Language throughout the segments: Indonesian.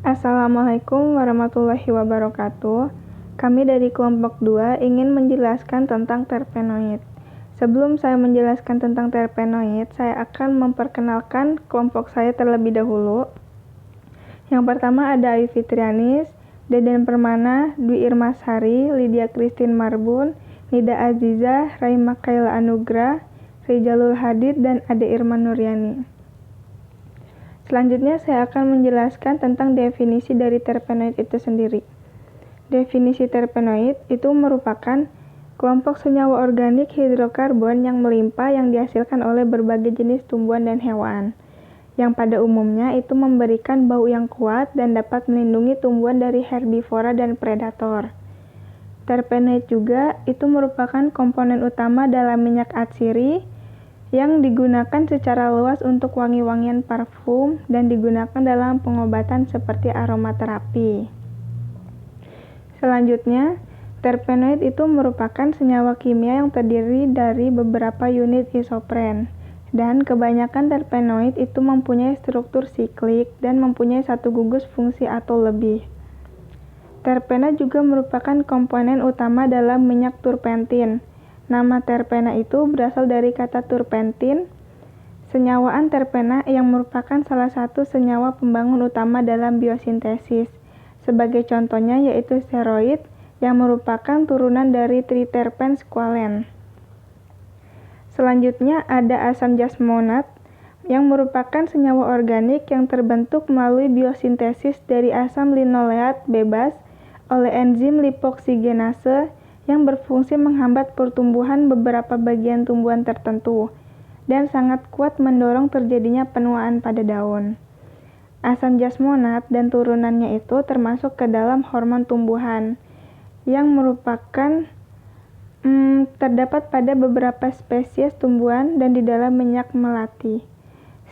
Assalamualaikum warahmatullahi wabarakatuh. Kami dari kelompok 2 ingin menjelaskan tentang terpenoid. Sebelum saya menjelaskan tentang terpenoid, saya akan memperkenalkan kelompok saya terlebih dahulu. Yang pertama ada Ayu Fitrianis, Deden Permana, Dwi Irmasari, Lydia Christine Marbun, Nida Azizah, Raima Kaila Anugrah, Rizalul Hadid, dan Ade Irma Nuryani. Selanjutnya saya akan menjelaskan tentang definisi dari terpenoid itu sendiri. Definisi terpenoid itu merupakan kelompok senyawa organik hidrokarbon yang melimpah yang dihasilkan oleh berbagai jenis tumbuhan dan hewan, yang pada umumnya itu memberikan bau yang kuat dan dapat melindungi tumbuhan dari herbivora dan predator. Terpenoid juga itu merupakan komponen utama dalam minyak atsiri yang digunakan secara luas untuk wangi-wangian parfum dan digunakan dalam pengobatan seperti aromaterapi. Selanjutnya, terpenoid itu merupakan senyawa kimia yang terdiri dari beberapa unit isopren, dan kebanyakan terpenoid itu mempunyai struktur siklik dan mempunyai satu gugus fungsi atau lebih. Terpena juga merupakan komponen utama dalam minyak turpentin. Nama terpena itu berasal dari kata turpentin, senyawaan terpena yang merupakan salah satu senyawa pembangun utama dalam biosintesis. Sebagai contohnya yaitu steroid yang merupakan turunan dari triterpen squalen. Selanjutnya ada asam jasmonat yang merupakan senyawa organik yang terbentuk melalui biosintesis dari asam linoleat bebas oleh enzim lipoksigenase yang berfungsi menghambat pertumbuhan beberapa bagian tumbuhan tertentu dan sangat kuat mendorong terjadinya penuaan pada daun. Asam jasmonat dan turunannya itu termasuk ke dalam hormon tumbuhan yang merupakan terdapat pada beberapa spesies tumbuhan dan di dalam minyak melati.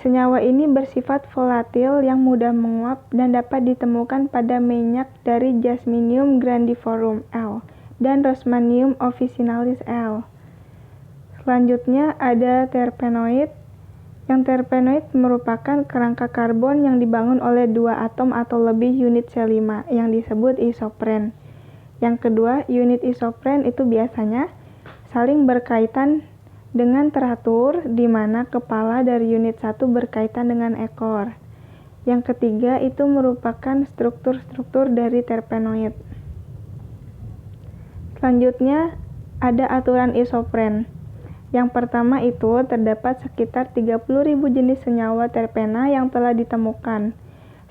Senyawa ini bersifat volatil yang mudah menguap dan dapat ditemukan pada minyak dari Jasminium grandivorum L dan Rosmanium officinalis L. Selanjutnya ada terpenoid. Yang terpenoid merupakan kerangka karbon yang dibangun oleh dua atom atau lebih unit C5 yang disebut isopren. Yang kedua, unit isopren itu biasanya saling berkaitan dengan teratur di mana kepala dari unit 1 berkaitan dengan ekor. Yang ketiga itu merupakan struktur-struktur dari terpenoid. Selanjutnya ada aturan isopren. Yang pertama itu terdapat sekitar 30.000 jenis senyawa terpena yang telah ditemukan.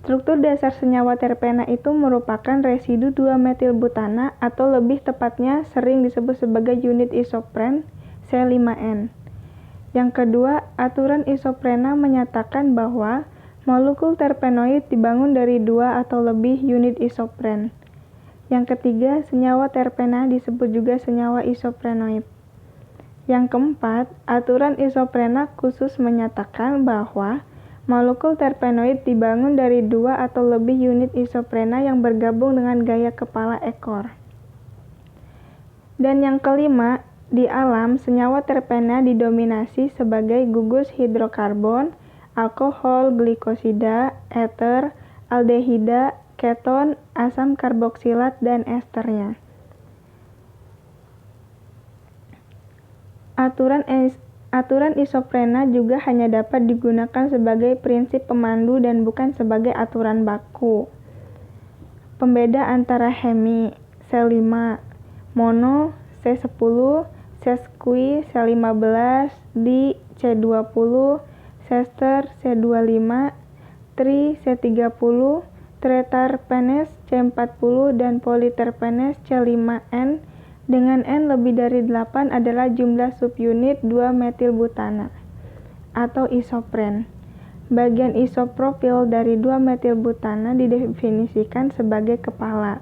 Struktur dasar senyawa terpena itu merupakan residu 2-metilbutana atau lebih tepatnya sering disebut sebagai unit isopren C5N. Yang kedua, aturan isoprena menyatakan bahwa molekul terpenoid dibangun dari 2 atau lebih unit isopren. Yang ketiga, senyawa terpena disebut juga senyawa isoprenoid. Yang keempat, aturan isoprena khusus menyatakan bahwa molekul terpenoid dibangun dari 2 atau lebih unit isoprena yang bergabung dengan gaya kepala ekor. Dan yang kelima, di alam senyawa terpena didominasi sebagai gugus hidrokarbon, alkohol, glikosida, eter, aldehida, keton, asam karboksilat, dan esternya. Aturan isoprena juga hanya dapat digunakan sebagai prinsip pemandu dan bukan sebagai aturan baku. Pembeda antara hemi C5, mono C10, sesqui C15, di C20, sester C25, tri C30, treterpenes C40, dan politerpenes C5N dengan N lebih dari 8 adalah jumlah subunit 2-metilbutana atau isopren. Bagian isopropil dari 2-metilbutana didefinisikan sebagai kepala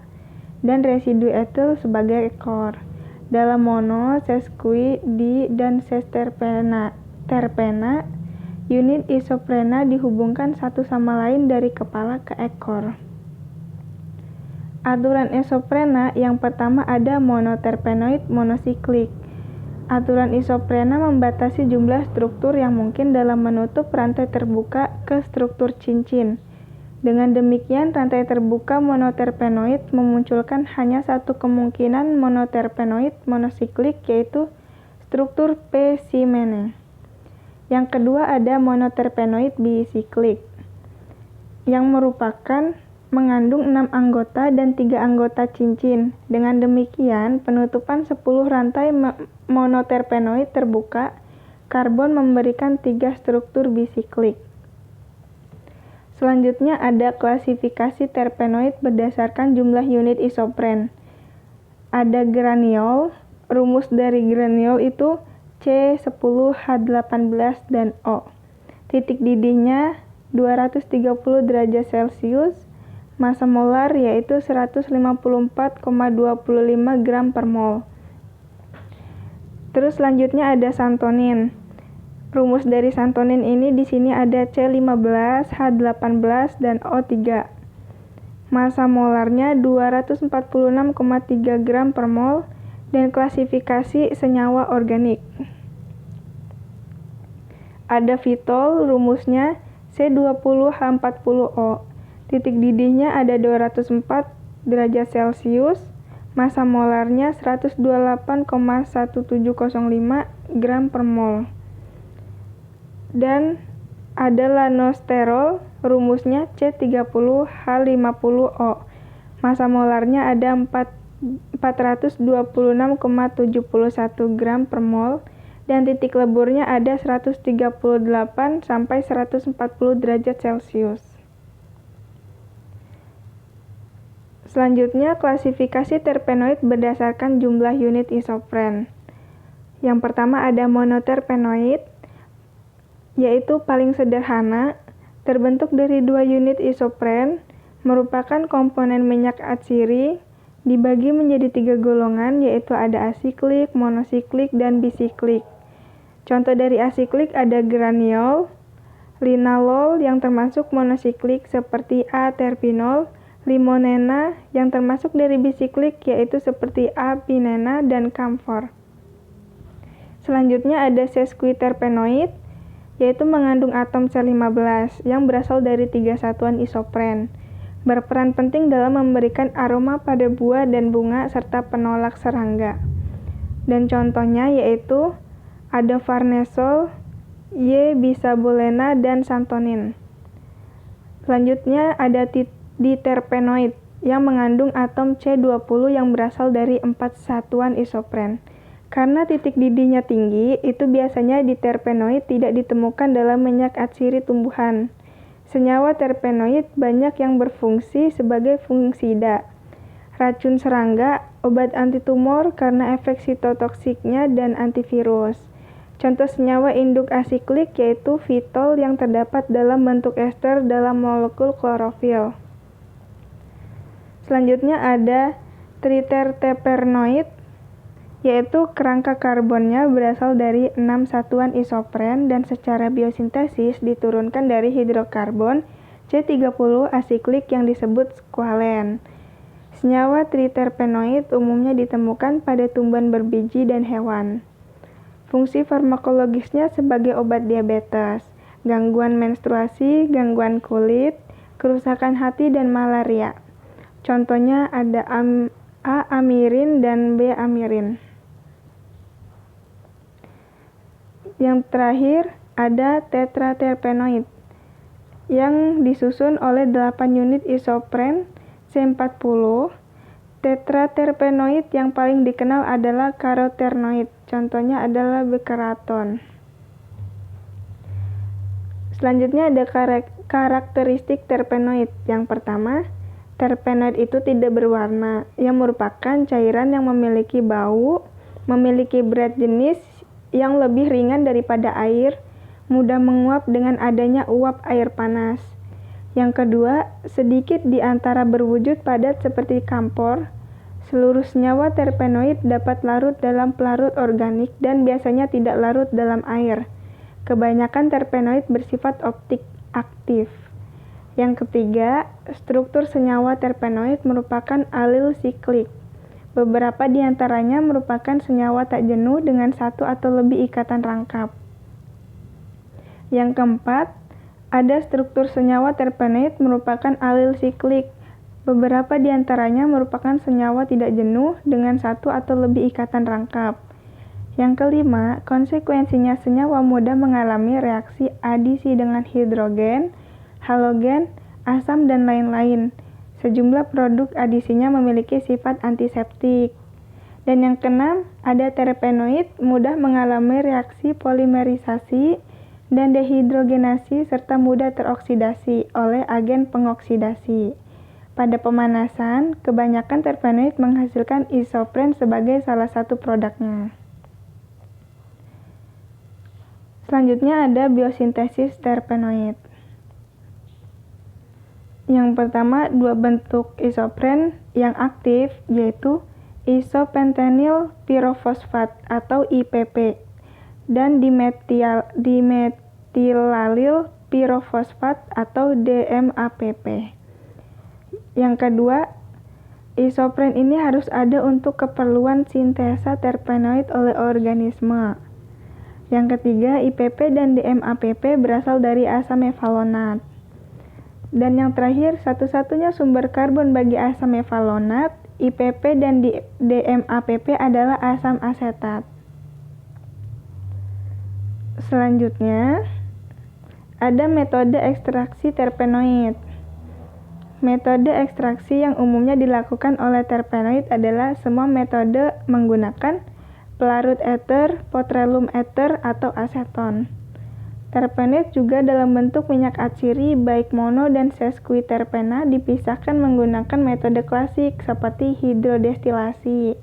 dan residu etil sebagai ekor. Dalam mono, sesqui, di, dan sesterpena terpena, unit isoprena dihubungkan satu sama lain dari kepala ke ekor. Aturan isoprena yang pertama ada monoterpenoid monosiklik. Aturan isoprena membatasi jumlah struktur yang mungkin dalam menutup rantai terbuka ke struktur cincin. Dengan demikian, rantai terbuka monoterpenoid memunculkan hanya satu kemungkinan monoterpenoid monosiklik, yaitu struktur P-simene. Yang kedua ada monoterpenoid bisiklik, yang merupakan mengandung 6 anggota dan 3 anggota cincin. Dengan demikian, penutupan 10 rantai monoterpenoid terbuka karbon memberikan 3 struktur bisiklik. Selanjutnya ada klasifikasi terpenoid berdasarkan jumlah unit isopren. Ada graniol, rumus dari graniol itu C10H18 dan O. Titik didihnya 230 derajat Celcius, massa molar yaitu 154,25 gram per mol. Terus selanjutnya ada santonin. Rumus dari santonin ini di sini ada C15, H18 dan O3. Massa molarnya 246,3 gram per mol dan klasifikasi senyawa organik. Ada fitol, rumusnya C20H40O. Titik didihnya ada 204 derajat Celcius, massa molarnya 128,1705 gram per mol. Dan ada lanosterol, rumusnya C30H50O. Massa molarnya ada 426,71 gram per mol dan titik leburnya ada 138 sampai 140 derajat Celcius. Selanjutnya, klasifikasi terpenoid berdasarkan jumlah unit isopren. Yang pertama ada monoterpenoid, yaitu paling sederhana, terbentuk dari 2 unit isopren, merupakan komponen minyak atsiri, dibagi menjadi 3 golongan, yaitu ada asiklik, monosiklik, dan bisiklik. Contoh dari asiklik ada graniol, linalol yang termasuk monosiklik seperti A-terpinol, limonena yang termasuk dari bisiklik yaitu seperti A-pinena dan kamfor. Selanjutnya ada sesquiterpenoid, yaitu mengandung atom C15 yang berasal dari 3 satuan isopren. Berperan penting dalam memberikan aroma pada buah dan bunga serta penolak serangga. Dan contohnya yaitu ada farnesol, Y-bisabolena, dan santonin. Selanjutnya ada diterpenoid yang mengandung atom C20 yang berasal dari 4 satuan isopren. Karena titik didihnya tinggi, itu biasanya diterpenoid tidak ditemukan dalam minyak atsiri tumbuhan. Senyawa terpenoid banyak yang berfungsi sebagai fungisida, racun serangga, obat antitumor karena efek sitotoksiknya, dan antivirus. Contoh senyawa induk asiklik yaitu fitol yang terdapat dalam bentuk ester dalam molekul klorofil. Selanjutnya ada triterpenoid, yaitu kerangka karbonnya berasal dari 6 satuan isopren dan secara biosintesis diturunkan dari hidrokarbon C30 asiklik yang disebut squalen. Senyawa triterpenoid umumnya ditemukan pada tumbuhan berbiji dan hewan. Fungsi farmakologisnya sebagai obat diabetes, gangguan menstruasi, gangguan kulit, kerusakan hati, dan malaria. Contohnya ada A-amirin dan B-amirin. Yang terakhir ada tetraterpenoid yang disusun oleh 8 unit isopren C40. Tetraterpenoid yang paling dikenal adalah karoternoid. Contohnya adalah bekeraton. Selanjutnya ada karakteristik terpenoid. Yang pertama, terpenoid itu tidak berwarna, yang merupakan cairan yang memiliki bau, memiliki berat jenis yang lebih ringan daripada air, mudah menguap dengan adanya uap air panas. Yang kedua, sedikit di antara berwujud padat seperti kampor. Seluruh senyawa terpenoid dapat larut dalam pelarut organik dan biasanya tidak larut dalam air. Kebanyakan terpenoid bersifat optik aktif. Yang ketiga, struktur senyawa terpenoid merupakan alil siklik. Beberapa di antaranya merupakan senyawa tak jenuh dengan 1 atau lebih ikatan rangkap. Yang keempat, Ada struktur senyawa terpenoid merupakan alil siklik. Beberapa di antaranya merupakan senyawa tidak jenuh dengan satu atau lebih ikatan rangkap. Yang kelima, konsekuensinya senyawa mudah mengalami reaksi adisi dengan hidrogen, halogen, asam, dan lain-lain. Sejumlah produk adisinya memiliki sifat antiseptik. Dan yang keenam, ada terpenoid mudah mengalami reaksi polimerisasi dan dehidrogenasi serta mudah teroksidasi oleh agen pengoksidasi. Pada pemanasan, kebanyakan terpenoid menghasilkan isopren sebagai salah satu produknya. Selanjutnya ada biosintesis terpenoid. Yang pertama, dua bentuk isopren yang aktif yaitu isopentenyl pirofosfat atau IPP dan dimetilalil pirofosfat atau DMAPP. Yang kedua, isopren ini harus ada untuk keperluan sintesa terpenoid oleh organisme. Yang ketiga, IPP dan DMAPP berasal dari asam mevalonat. Dan yang terakhir, satu-satunya sumber karbon bagi asam mevalonat, IPP dan DMAPP adalah asam asetat. Selanjutnya, ada metode ekstraksi terpenoid. Metode ekstraksi yang umumnya dilakukan oleh terpenoid adalah semua metode menggunakan pelarut eter, petroleum ether, atau aseton. Terpenoid juga dalam bentuk minyak atsiri baik mono dan sesquiterpena dipisahkan menggunakan metode klasik seperti hidrodestilasi.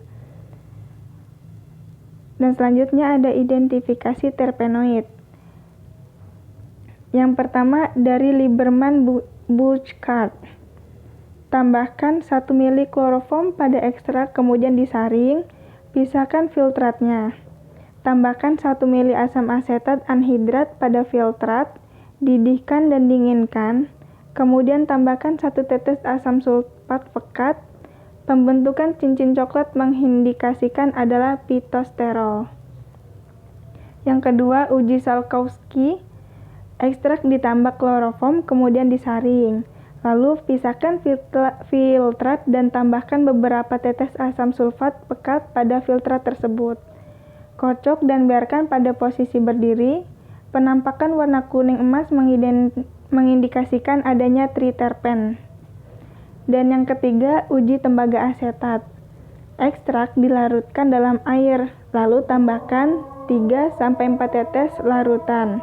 Dan selanjutnya ada identifikasi terpenoid. Yang pertama dari Lieberman-Burkhardt. Tambahkan 1 ml kloroform pada ekstrak kemudian disaring. Pisahkan filtratnya. Tambahkan 1 ml asam asetat anhidrat pada filtrat, didihkan dan dinginkan. Kemudian tambahkan 1 tetes asam sulfat pekat. Pembentukan cincin coklat mengindikasikan adalah pitosterol. Yang kedua, uji Salkowski. Ekstrak ditambah kloroform kemudian disaring. Lalu pisahkan filtrat dan tambahkan beberapa tetes asam sulfat pekat pada filtrat tersebut. Kocok dan biarkan pada posisi berdiri. Penampakan warna kuning emas mengindikasikan adanya triterpen. Dan yang ketiga, uji tembaga asetat. Ekstrak dilarutkan dalam air, lalu tambahkan 3-4 tetes larutan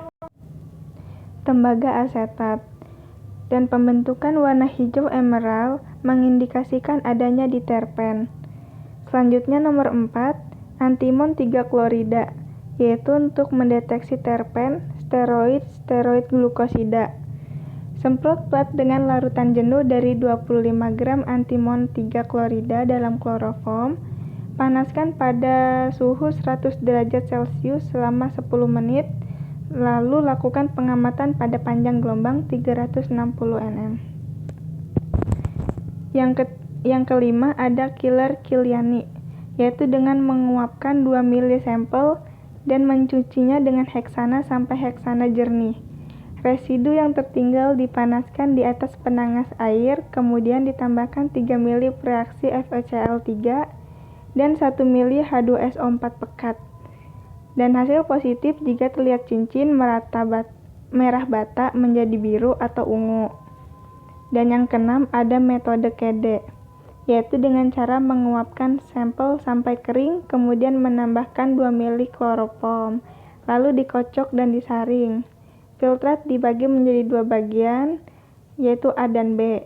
tembaga asetat. Dan pembentukan warna hijau emerald mengindikasikan adanya diterpen. Selanjutnya nomor 4, antimon 3 klorida, yaitu untuk mendeteksi terpen, steroid glukosida. Semprot plat dengan larutan jenuh dari 25 gram antimon 3 klorida dalam kloroform. Panaskan pada suhu 100 derajat Celcius selama 10 menit. Lalu lakukan pengamatan pada panjang gelombang 360 nm. Yang kelima ada killer Kiliani, yaitu dengan menguapkan 2 ml sampel dan mencucinya dengan heksana sampai heksana jernih. Residu yang tertinggal dipanaskan di atas penangas air, kemudian ditambahkan 3 ml reaksi FeCl3 dan 1 ml H2SO4 pekat. Dan hasil positif jika terlihat cincin merah bata menjadi biru atau ungu. Dan yang keenam ada metode KD, yaitu dengan cara menguapkan sampel sampai kering, kemudian menambahkan 2 ml kloroform, lalu dikocok dan disaring. Filtrat dibagi menjadi 2 bagian, yaitu A dan B.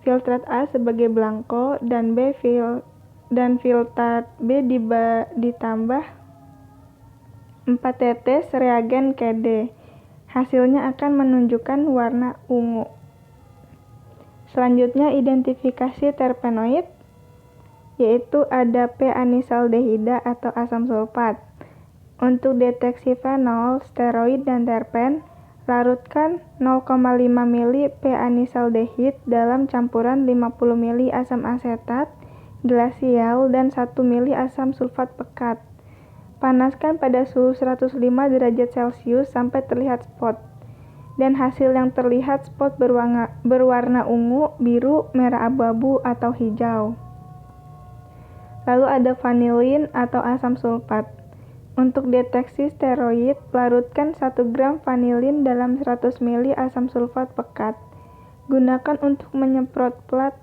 Filtrat A sebagai blanko dan filtrat B ditambah 4 tetes reagen KD. Hasilnya akan menunjukkan warna ungu. Selanjutnya identifikasi terpenoid, yaitu ada P-anisaldehida atau asam sulfat. Untuk deteksi fenol, steroid, dan terpen, larutkan 0,5 ml P-anisaldehid dalam campuran 50 ml asam asetat glasial dan 1 ml asam sulfat pekat. Panaskan pada suhu 105 derajat Celcius sampai terlihat spot. dan hasil yang terlihat spot berwarna ungu, biru, merah abu-abu, atau hijau. Lalu ada vanilin atau asam sulfat. Untuk deteksi steroid, larutkan 1 gram vanilin dalam 100 ml asam sulfat pekat. Gunakan untuk menyemprot plat,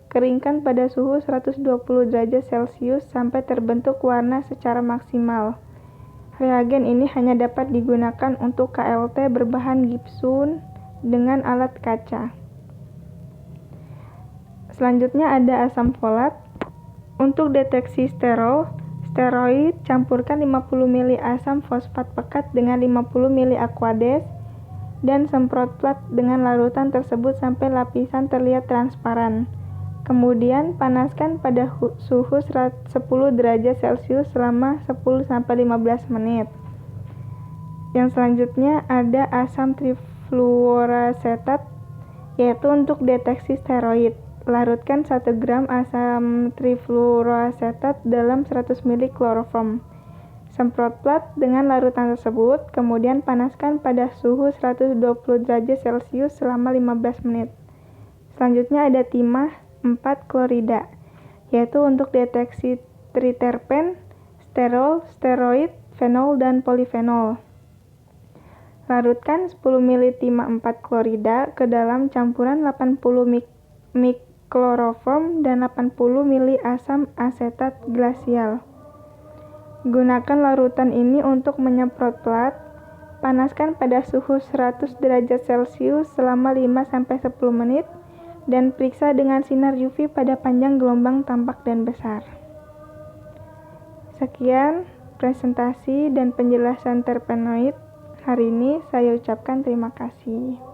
keringkan pada suhu 120 derajat Celcius sampai terbentuk warna secara maksimal. Reagen ini hanya dapat digunakan untuk KLT berbahan gipsun dengan alat kaca. Selanjutnya ada asam folat. Untuk deteksi steroid, campurkan 50 ml asam fosfat pekat dengan 50 ml Aquades dan semprot plat dengan larutan tersebut sampai lapisan terlihat transparan. Kemudian panaskan pada suhu 10 derajat Celcius selama 10-15 menit. Yang selanjutnya ada asam trifluoroasetat, yaitu untuk deteksi steroid. Larutkan 1 gram asam trifluoroasetat dalam 100 ml kloroform. Semprot plat dengan larutan tersebut, kemudian panaskan pada suhu 120 derajat Celcius selama 15 menit. Selanjutnya ada timah 4-klorida, yaitu untuk deteksi triterpen, sterol, steroid, fenol, dan polifenol. Larutkan 10 ml timah 4-klorida ke dalam campuran 80 kloroform dan 80 ml asam asetat glasial. Gunakan larutan ini untuk menyemprot plat. Panaskan pada suhu 100 derajat Celcius selama 5-10 menit dan periksa dengan sinar UV pada panjang gelombang tampak dan besar. Sekian presentasi dan penjelasan terpenoid hari ini. Saya ucapkan terima kasih.